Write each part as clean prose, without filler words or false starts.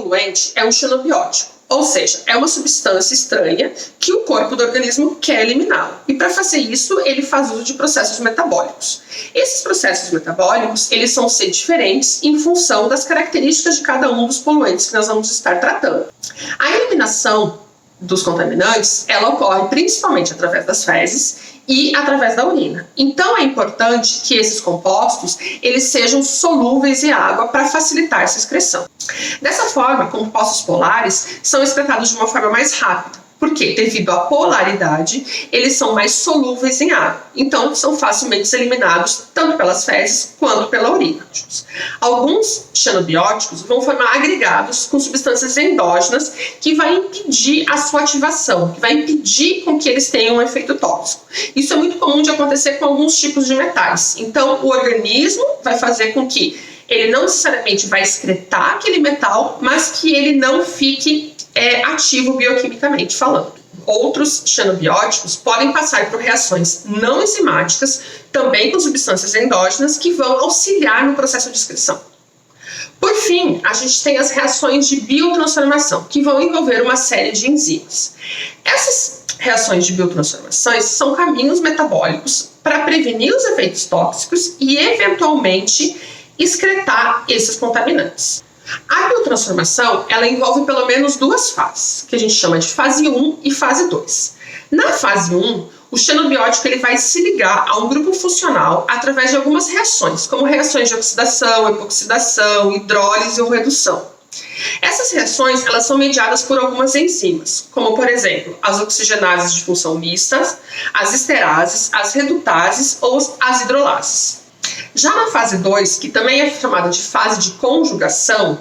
poluente é um xenobiótico, ou seja, é uma substância estranha que o corpo do organismo quer eliminar. E para fazer isso, ele faz uso de processos metabólicos. Esses processos metabólicos, eles vão ser diferentes em função das características de cada um dos poluentes que nós vamos estar tratando. A eliminação dos contaminantes, ela ocorre principalmente através das fezes e através da urina. Então é importante que esses compostos eles sejam solúveis em água para facilitar essa excreção. Dessa forma, compostos polares são excretados de uma forma mais rápida. Por quê? Devido à polaridade, eles são mais solúveis em água. Então, são facilmente eliminados tanto pelas fezes quanto pela urina. Alguns xenobióticos vão formar agregados com substâncias endógenas que vai impedir a sua ativação, que vai impedir com que eles tenham um efeito tóxico. Isso é muito comum de acontecer com alguns tipos de metais. Então, o organismo vai fazer com que ele não necessariamente vai excretar aquele metal, mas que ele não fique ativo bioquimicamente falando. Outros xenobióticos podem passar por reações não enzimáticas, também com substâncias endógenas, que vão auxiliar no processo de excreção. Por fim, a gente tem as reações de biotransformação, que vão envolver uma série de enzimas. Essas reações de biotransformações são caminhos metabólicos para prevenir os efeitos tóxicos e, eventualmente, excretar esses contaminantes. A biotransformação, ela envolve pelo menos duas fases, que a gente chama de fase 1 e fase 2. Na fase 1, o xenobiótico ele vai se ligar a um grupo funcional através de algumas reações, como reações de oxidação, epoxidação, hidrólise ou redução. Essas reações elas são mediadas por algumas enzimas, como por exemplo as oxigenases de função mista, as esterases, as redutases ou as hidrolases. Já na fase 2, que também é chamada de fase de conjugação,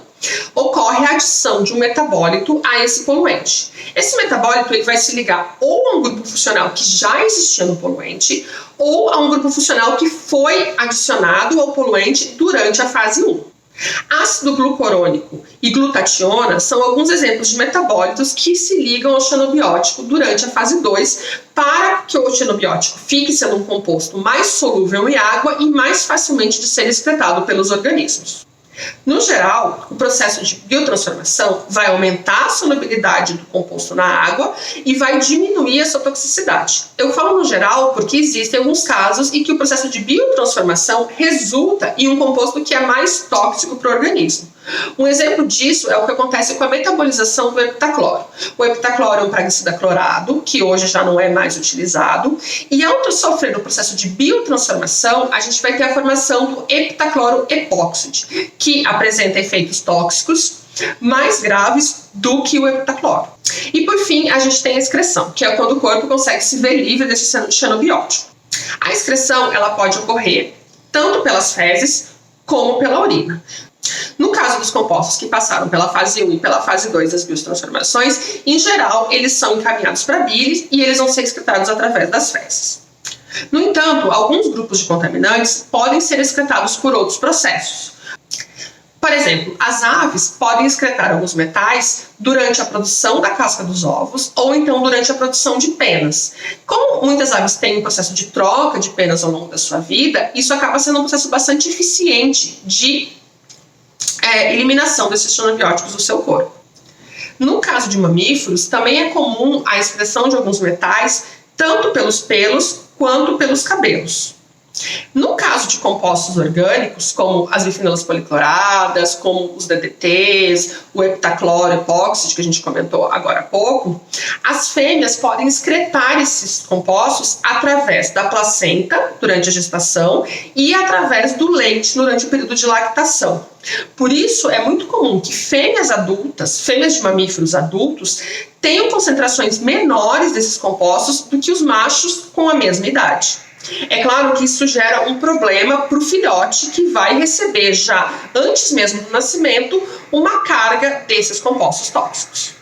ocorre a adição de um metabólito a esse poluente. Esse metabólito ele vai se ligar ou a um grupo funcional que já existia no poluente ou a um grupo funcional que foi adicionado ao poluente durante a fase 1. Ácido glucurônico e glutationa são alguns exemplos de metabólitos que se ligam ao xenobiótico durante a fase 2 para que o xenobiótico fique sendo um composto mais solúvel em água e mais facilmente de ser excretado pelos organismos. No geral, o processo de biotransformação vai aumentar a solubilidade do composto na água e vai diminuir a sua toxicidade. Eu falo no geral porque existem alguns casos em que o processo de biotransformação resulta em um composto que é mais tóxico para o organismo. Um exemplo disso é o que acontece com a metabolização do heptacloro. O heptacloro é um praguicida clorado, que hoje já não é mais utilizado, e ao sofrer o processo de biotransformação, a gente vai ter a formação do heptacloro epóxide, que apresenta efeitos tóxicos mais graves do que o heptacloro. E por fim, a gente tem a excreção, que é quando o corpo consegue se ver livre desse xenobiótico. A excreção ela pode ocorrer tanto pelas fezes como pela urina. No caso dos compostos que passaram pela fase 1 e pela fase 2 das biotransformações, em geral, eles são encaminhados para a bile e eles vão ser excretados através das fezes. No entanto, alguns grupos de contaminantes podem ser excretados por outros processos. Por exemplo, as aves podem excretar alguns metais durante a produção da casca dos ovos ou então durante a produção de penas. Como muitas aves têm um processo de troca de penas ao longo da sua vida, isso acaba sendo um processo bastante eficiente de eliminação desses xenobióticos do seu corpo. No caso de mamíferos, também é comum a excreção de alguns metais tanto pelos pelos quanto pelos cabelos. No caso de compostos orgânicos, como as bifenylas policloradas, como os DDTs, o heptacloro epóxide, que a gente comentou agora há pouco, as fêmeas podem excretar esses compostos através da placenta durante a gestação e através do leite durante o período de lactação. Por isso, é muito comum que fêmeas adultas, fêmeas de mamíferos adultos, tenham concentrações menores desses compostos do que os machos com a mesma idade. É claro que isso gera um problema para o filhote que vai receber já antes mesmo do nascimento uma carga desses compostos tóxicos.